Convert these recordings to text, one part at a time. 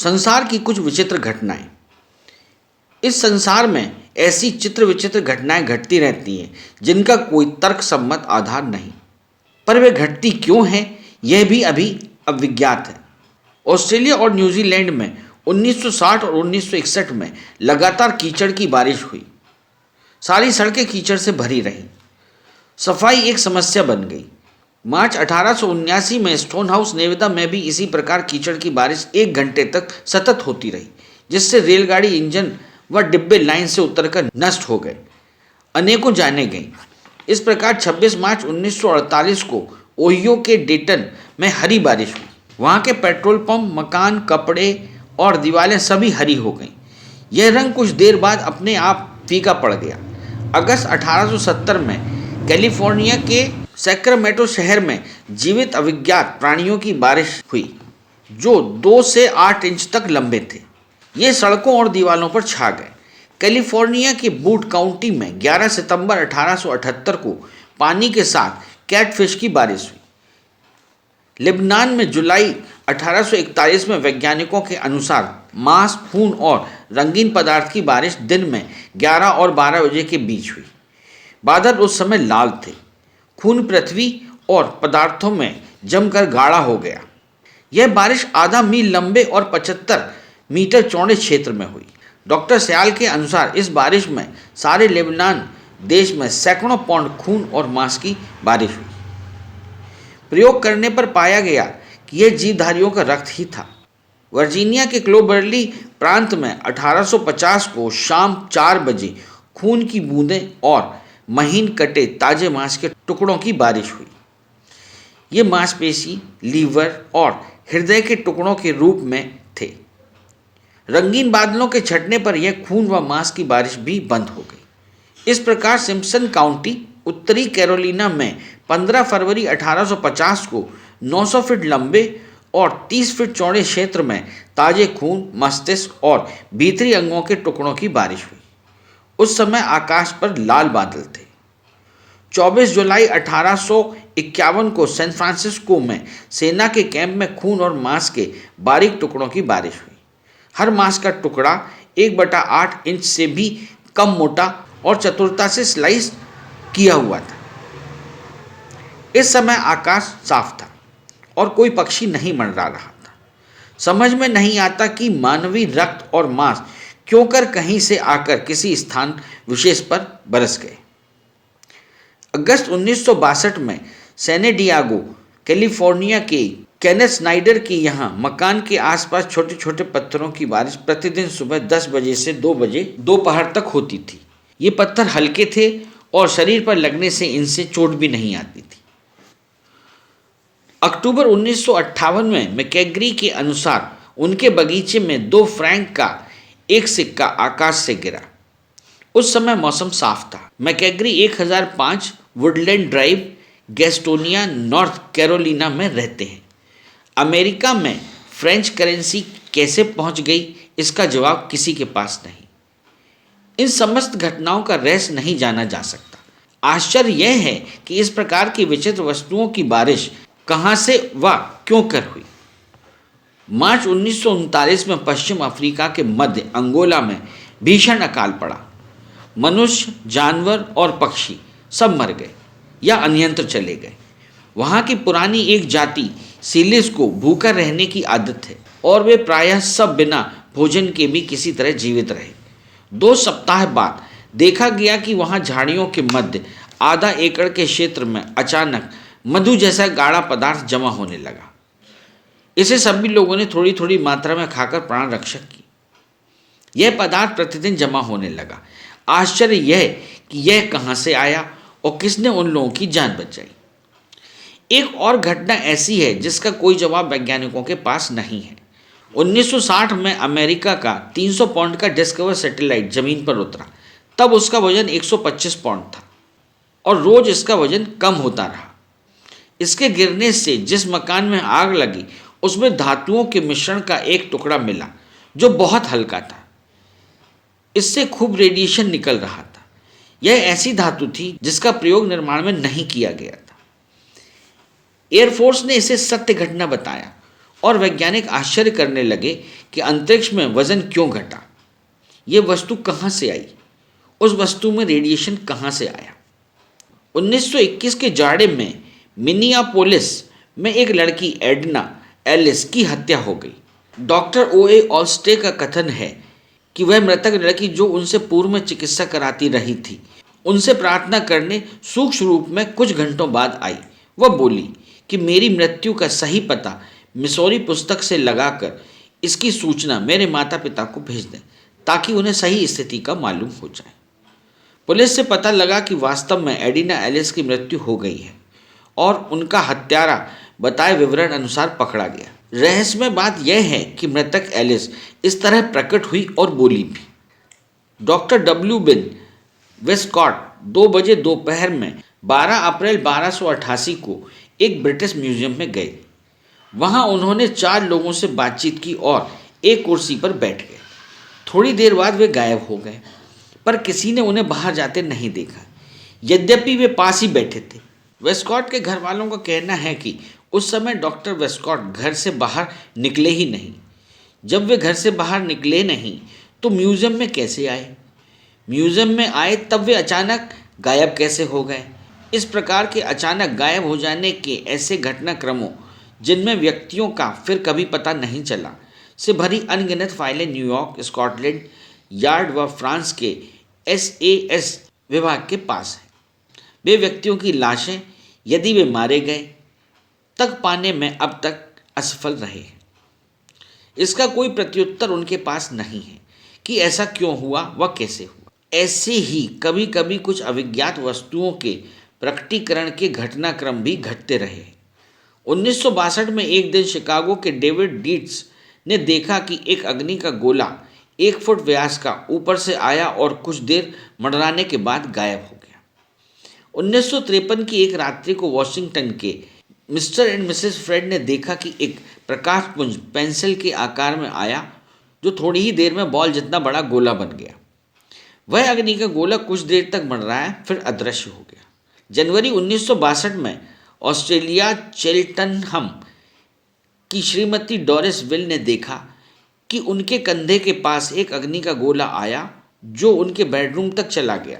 संसार की कुछ विचित्र घटनाएं। इस संसार में ऐसी चित्र विचित्र घटनाएं घटती रहती हैं जिनका कोई तर्क सम्मत आधार नहीं, पर वे घटती क्यों हैं यह भी अभी अविज्ञात है। ऑस्ट्रेलिया और न्यूजीलैंड में 1960 और 1961 में लगातार कीचड़ की बारिश हुई। सारी सड़कें कीचड़ से भरी रहीं। सफाई एक समस्या बन गई। मार्च 1879 में स्टोन हाउस नेवेदा में भी इसी प्रकार कीचड़ की बारिश 1 घंटे तक सतत होती रही, जिससे रेलगाड़ी इंजन व डिब्बे लाइन से उतरकर नष्ट हो गए। अनेकों जाने गईं। इस प्रकार 26 मार्च 1948 को ओहियो के डेटन में हरी बारिश हुई। वहाँ के पेट्रोल पंप, मकान, कपड़े और दीवारें सभी हरी हो गईं। यह रंग कुछ देर बाद अपने आप फीका पड़ गया। अगस्त 1870 में कैलिफोर्निया के सैक्रामेंटो शहर में जीवित अज्ञात प्राणियों की बारिश हुई जो 2 से 8 इंच तक लंबे थे। ये सड़कों और दीवारों पर छा गए। कैलिफोर्निया के बूट काउंटी में 11 सितंबर 1878 को पानी के साथ कैटफिश की बारिश हुई। लेबनान में जुलाई 1841 में वैज्ञानिकों के अनुसार मांस, खून और रंगीन पदार्थ की बारिश दिन में 11 और 12 बजे के बीच हुई। बादल उस समय लाल थे। खून पृथ्वी और पदार्थों में जमकर गाढ़ा हो गया। यह बारिश आधा मील लंबे और 75 मीटर चौड़े क्षेत्र में हुई। डॉक्टर सयाल के अनुसार इस बारिश में सारे लेबनान देश में सैकड़ों पाउंड खून और मांस की बारिश हुई। प्रयोग करने पर पाया गया कि यह जीवधारियों का रक्त ही था। वर्जीनिया के क्लोबर्ली प्रांत में 1850 को शाम 4 बजे खून की बूंदें और महीन कटे ताजे मांस के टुकड़ों की बारिश हुई। ये मांसपेशी, लीवर और हृदय के टुकड़ों के रूप में थे। रंगीन बादलों के छटने पर यह खून व मांस की बारिश भी बंद हो गई। इस प्रकार सिम्पसन काउंटी, उत्तरी कैरोलिना में 15 फरवरी 1850 को 900 फीट लंबे और 30 फीट चौड़े क्षेत्र में ताजे खून, मस्तिष्क और भीतरी अंगों के टुकड़ों की बारिश हुई। उस समय आकाश पर लाल बादल थे। 24 जुलाई 1851 को सैन फ्रांसिस्को में सेना के कैंप में खून और मांस के बारीक टुकड़ों की बारिश हुई। हर मांस का टुकड़ा 1/8 इंच से भी कम मोटा और चतुरता से स्लाइस किया हुआ था। इस समय आकाश साफ था और कोई पक्षी नहीं मंडरा रहा था। समझ में नहीं आता कि मानवीय रक्त और मांस क्यों कर कहीं से आकर किसी स्थान विशेष पर बरस गए। अगस्त 1962 में सैन डिएगो, कैलिफोर्निया के केनेथ स्नाइडर के यहाँ मकान के आसपास छोटे छोटे पत्थरों की बारिश प्रतिदिन सुबह 10 बजे से 2 बजे दोपहर तक होती थी। ये पत्थर हल्के थे और शरीर पर लगने से इनसे चोट भी नहीं आती थी। अक्टूबर 1958 में मैकेग्री के अनुसार उनके बगीचे में 2 फ्रैंक का एक सिक्का आकाश से गिरा। उस समय मौसम साफ था। मैकेग्री 1005 वुडलैंड ड्राइव, गैस्टोनिया, नॉर्थ कैरोलिना में रहते हैं। अमेरिका में फ्रेंच करेंसी कैसे पहुंच गई, इसका जवाब किसी के पास नहीं। इन समस्त घटनाओं का रहस्य नहीं जाना जा सकता। आश्चर्य यह है कि इस प्रकार की विचित्र वस्तुओं की बारिश कहाँ से व क्यों कर हुई। मार्च 1939 में पश्चिम अफ्रीका के मध्य अंगोला में भीषण अकाल पड़ा। मनुष्य, जानवर और पक्षी सब मर गए या अन्यंत्र चले गए। वहाँ की पुरानी एक जाति सीलिस को भूखा रहने की आदत है और वे प्रायः सब बिना भोजन के भी किसी तरह जीवित रहे। 2 सप्ताह बाद देखा गया कि वहाँ झाड़ियों के मध्य आधा एकड़ के क्षेत्र में अचानक मधु जैसा गाढ़ा पदार्थ जमा होने लगा। इसे सभी लोगों ने थोड़ी थोड़ी मात्रा में खाकर प्राण रक्षक की। यह पदार्थ प्रतिदिन जमा होने लगा। आश्चर्य यह कि यह कहाँ से आया और किसने उन लोगों की जान बचाई। एक और घटना ऐसी है जिसका कोई जवाब वैज्ञानिकों के पास नहीं है। 1960 में अमेरिका का 300 पाउंड का डिस्कवर सैटेलाइट जमीन पर उतरा। तब उसका वजन 125 पाउंड था और रोज इसका वजन कम होता रहा। इसके गिरने से जिस मकान में आग लगी उसमें धातुओं के मिश्रण का एक टुकड़ा मिला जो बहुत हल्का था। इससे खूब रेडिएशन निकल रहा था। यह ऐसी धातु थी जिसका प्रयोग निर्माण में नहीं किया गया था। एयरफोर्स ने इसे सत्य घटना बताया। और वैज्ञानिक आश्चर्य करने लगे कि अंतरिक्ष में वजन क्यों घटा, ये वस्तु कहाँ से आई, उस वस्तु में रेडिएशन कहाँ से आया। 1921 के जाड़े में मिनियापोलिस में एक लड़की एडना एलिस की हत्या हो गई। डॉक्टर ओ ऑल्स्टे का कथन है कि वह मृतक लड़की जो उनसे पूर्व में चिकित्सा कराती रही थी, उनसे प्रार्थना करने सूक्ष्म रूप में कुछ घंटों बाद आई। वह बोली कि मेरी मृत्यु का सही पता मिसौरी पुस्तक से लगाकर इसकी सूचना मेरे माता पिता को भेज दें ताकि उन्हें सही स्थिति का मालूम हो जाए। पुलिस से पता लगा कि वास्तव में एडिना एलिस की मृत्यु हो गई है और उनका हत्यारा बताए विवरण अनुसार पकड़ा गया। रहस्यमय बात यह है कि मृतक एलिस इस तरह प्रकट हुई और बोली भी। डॉक्टर डब्ल्यू बिन वेस्टकॉट 2 बजे दोपहर में 12 अप्रैल 1288 को एक ब्रिटिश म्यूजियम में गए। वहां उन्होंने 4 लोगों से बातचीत की और एक कुर्सी पर बैठ गए। थोड़ी देर बाद वे गायब हो गए, पर किसी ने उन्हें बाहर जाते नहीं देखा, यद्यपि वे पास ही बैठे थे। वेस्टकॉट के घर वालों का कहना है कि उस समय डॉक्टर वेस्टकॉट घर से बाहर निकले ही नहीं। जब वे घर से बाहर निकले नहीं तो म्यूजियम में कैसे आए? म्यूजियम में आए तब वे अचानक गायब कैसे हो गए? इस प्रकार के अचानक गायब हो जाने के ऐसे घटनाक्रमों जिनमें व्यक्तियों का फिर कभी पता नहीं चला से भरी अनगिनत फाइलें न्यूयॉर्क, स्कॉटलैंड यार्ड व फ्रांस के SAS विभाग के पास है। वे व्यक्तियों की लाशें, यदि वे मारे गए, तक पाने में अब तक असफल रहे। इसका कोई प्रत्युत्तर उनके पास नहीं है कि ऐसा क्यों हुआ व कैसे हुआ। ऐसे ही कभी कभी कुछ अविज्ञात वस्तुओं के प्रकटीकरण के घटनाक्रम भी घटते रहे। 1962 में एक दिन शिकागो के डेविड डीट्स ने देखा कि एक अग्नि का गोला 1 फुट व्यास का ऊपर से आया और कुछ देर मंडराने के बाद गायब हो गया। 1953 की एक रात्रि को वॉशिंगटन के मिस्टर एंड मिसेस फ्रेड ने देखा कि एक प्रकाशपुंज पेंसिल के आकार में आया जो थोड़ी ही देर में बॉल जितना बड़ा गोला बन गया। वह अग्नि का गोला कुछ देर तक मंडराया, फिर अदृश्य हो गया। जनवरी 1962 में ऑस्ट्रेलिया चेल्टनहम की श्रीमती डोरिस विल ने देखा कि उनके कंधे के पास एक अग्नि का गोला आया जो उनके बेडरूम तक चला गया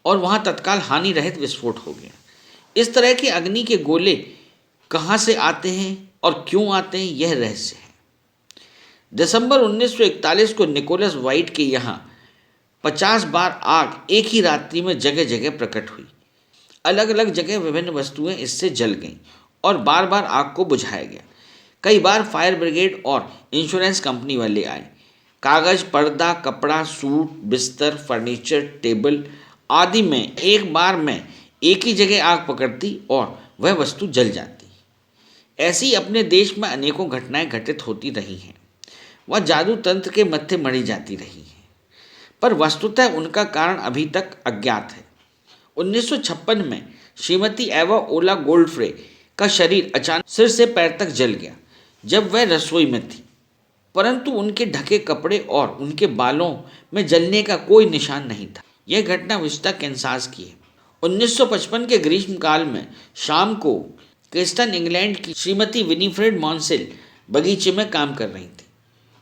और वहां तत्काल हानि रहित विस्फोट हो गया। इस तरह के अग्नि के गोले कहाँ से आते हैं और क्यों आते हैं, यह रहस्य है। दिसंबर 1941 को निकोलस वाइट के यहाँ 50 बार आग एक ही रात्रि में जगह जगह प्रकट हुई। अलग अलग जगह विभिन्न वस्तुएं इससे जल गईं और बार बार आग को बुझाया गया। कई बार फायर ब्रिगेड और इंश्योरेंस कंपनी वाले आए। कागज, पर्दा, कपड़ा, सूट, बिस्तर, फर्नीचर, टेबल आदि में एक बार में एक ही जगह आग पकड़ती और वह वस्तु जल जाती। ऐसी अपने देश में अनेकों घटनाएं घटित होती रही हैं। वह जादू तंत्र के मत्थे मढ़ी जाती रही हैं, पर वस्तुतः उनका कारण अभी तक अज्ञात है। 1956 में श्रीमती एवा ओला गोल्डफ्रे का शरीर अचानक सिर से पैर तक जल गया जब वह रसोई में थी, परंतु उनके ढके कपड़े और उनके बालों में जलने का कोई निशान नहीं था। यह घटना विस्टा कैंसास की है। 1955 के ग्रीष्मकाल में शाम को क्रिस्टन इंग्लैंड की श्रीमती विनीफ्रेड मॉन्सेल बगीचे में काम कर रही थी।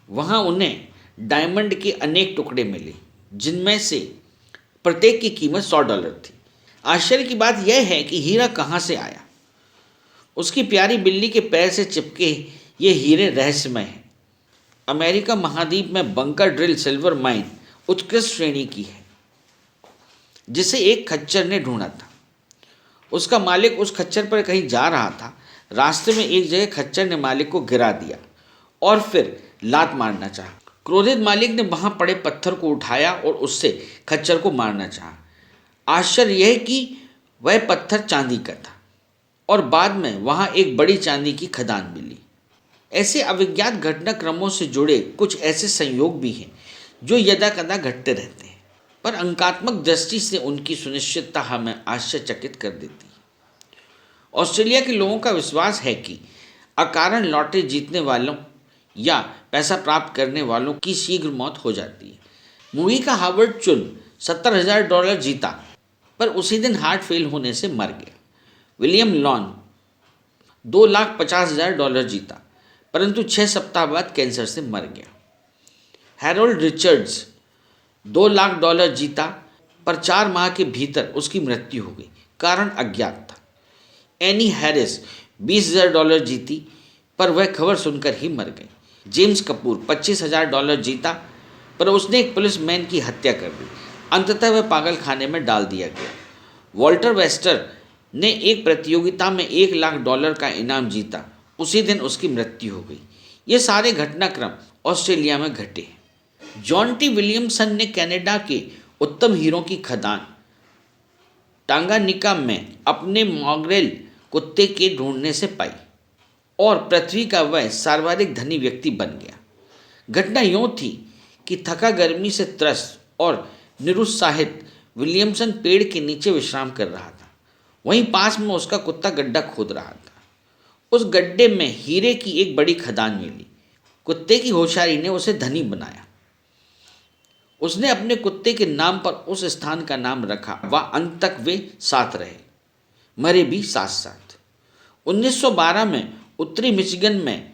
वहाँ उन्हें डायमंड के अनेक टुकड़े मिले जिनमें से प्रत्येक की कीमत $100 थी। आश्चर्य की बात यह है कि हीरा कहाँ से आया। उसकी प्यारी बिल्ली के पैर से चिपके ये हीरे रहस्यमय हैं। अमेरिका महाद्वीप में बंकर ड्रिल सिल्वर माइन उत्कृष्ट श्रेणी की है जिसे एक खच्चर ने ढूंढा था। उसका मालिक उस खच्चर पर कहीं जा रहा था। रास्ते में एक जगह खच्चर ने मालिक को गिरा दिया और फिर लात मारना चाहा। क्रोधित मालिक ने वहां पड़े पत्थर को उठाया और उससे खच्चर को मारना चाहा। आश्चर्य यह कि वह पत्थर चांदी का था और बाद में वहां एक बड़ी चांदी की खदान मिली। ऐसे अविज्ञात घटनाक्रमों से जुड़े कुछ ऐसे संयोग भी हैं जो यदा कदा घटते रहते हैं, पर अंकात्मक दृष्टि से उनकी सुनिश्चितता हमें आश्चर्यचकित कर देती है। ऑस्ट्रेलिया के लोगों का विश्वास है कि अकारण लॉटरी जीतने वालों या पैसा प्राप्त करने वालों की शीघ्र मौत हो जाती है। मूवी का हावर्ड चुन $70,000 जीता, पर उसी दिन हार्ट फेल होने से मर गया। विलियम लॉन $2,50,000 जीता, परंतु 6 सप्ताह बाद कैंसर से मर गया। हैरोल्ड रिचर्ड्स $2 लाख जीता, पर 4 माह के भीतर उसकी मृत्यु हो गई, कारण अज्ञात था। एनी हैरिस $20,000 जीती, पर वह खबर सुनकर ही मर गई। जेम्स कपूर $25,000 जीता, पर उसने एक पुलिसमैन की हत्या कर दी। अंततः वह पागल खाने में डाल दिया गया। वॉल्टर वेस्टर ने एक प्रतियोगिता में $1 लाख का इनाम जीता, उसी दिन उसकी मृत्यु हो गई। ये सारे घटनाक्रम ऑस्ट्रेलिया में घटे। जॉन टी विलियमसन ने कनाडा के उत्तम हीरों की खदान टांगानिका में अपने मॉन्ग्रेल कुत्ते के ढूंढने से पाई और पृथ्वी का वह सर्वाधिक धनी व्यक्ति बन गया। घटना यूँ थी कि थका गर्मी से त्रस्त और निरुत्साहित विलियमसन पेड़ के नीचे विश्राम कर रहा था। वहीं पास में उसका कुत्ता गड्ढा खोद रहा था। उस गड्ढे में हीरे की एक बड़ी खदान मिली। कुत्ते की होशियारी ने उसे धनी बनाया। उसने अपने कुत्ते के नाम पर उस स्थान का नाम रखा व अंत तक वे साथ रहे, मरे भी साथ साथ। 1912 में उत्तरी मिशिगन में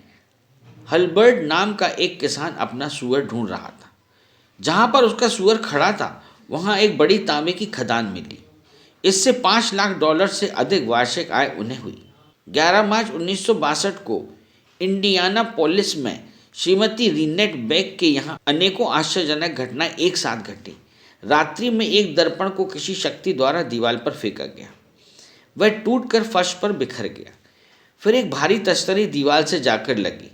हलबर्ट नाम का एक किसान अपना सूअर ढूंढ रहा था। जहां पर उसका सूअर खड़ा था वहां एक बड़ी तांबे की खदान मिली। इससे $5 लाख से अधिक वार्षिक आय उन्हें हुई। 11 मार्च 1962 को इंडियानापोलिस में श्रीमती रीनेट बेक के यहाँ अनेकों आश्चर्यजनक घटनाएं एक साथ घटी। रात्रि में एक दर्पण को किसी शक्ति द्वारा दीवार पर फेंका गया। वह टूटकर फर्श पर बिखर गया। फिर एक भारी तश्तरी दीवार से जाकर लगी।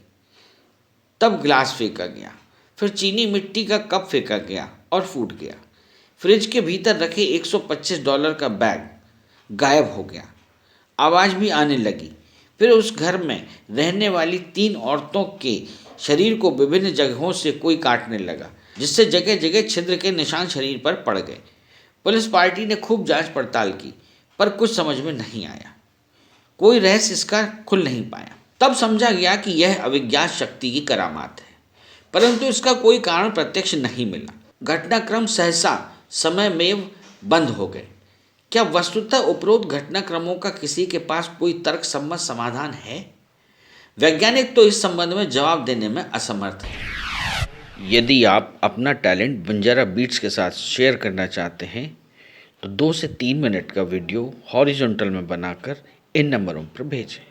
तब ग्लास फेंका गया। फिर चीनी मिट्टी का कप फेंका गया और फूट गया। फ्रिज के भीतर रखे $125 का बैग गायब हो गया। आवाज़ भी आने लगी। फिर उस घर में रहने वाली 3 औरतों के शरीर को विभिन्न जगहों से कोई काटने लगा, जिससे जगह जगह छिद्र के निशान शरीर पर पड़ गए। पुलिस पार्टी ने खूब जांच पड़ताल की, पर कुछ समझ में नहीं आया। कोई रहस्य इसका खुल नहीं पाया। तब समझा गया कि यह अविज्ञात शक्ति की करामात है, परंतु इसका कोई कारण प्रत्यक्ष नहीं मिला। घटनाक्रम सहसा समयमेव बंद हो गए। क्या वस्तुतः उपरोक्त घटनाक्रमों का किसी के पास कोई तर्कसम्मत समाधान है? वैज्ञानिक तो इस संबंध में जवाब देने में असमर्थ है। यदि आप अपना टैलेंट बंजारा बीट्स के साथ शेयर करना चाहते हैं तो 2 से 3 मिनट का वीडियो हॉरिजॉन्टल में बनाकर इन नंबरों पर भेजें।